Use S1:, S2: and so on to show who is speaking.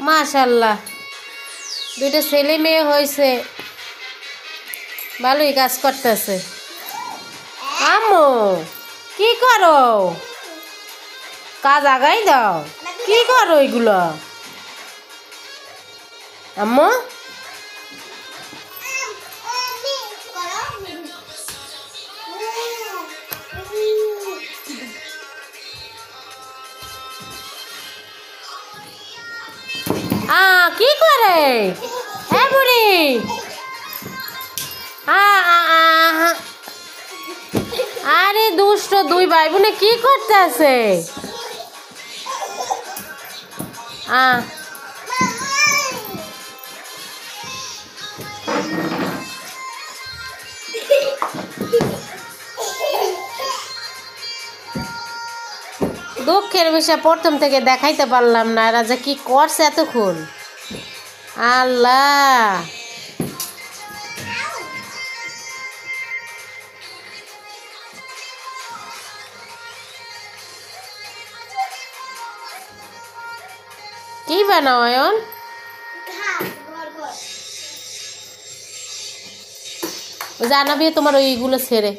S1: মাশাআল্লাহ, দুইটা ছেলে মেয়ে হয়েছে, ভালোই কাজ করতেছে। আম্মু কি করো? কাজ আগাই দাও। কি করো এগুলো আম্মু? কি করে? হ্যাঁ বুড়ি, আরে দুষ্ট দুই ভাই বোনে কি করতে আছে? দুঃখের বিষয় প্রথম থেকে দেখাইতে পারলাম না, এরা যে কি করছে এতক্ষণ। আল্লাহ, কি বানাও অয়ন? জানাবি তোমার ওইগুলো ছেড়ে।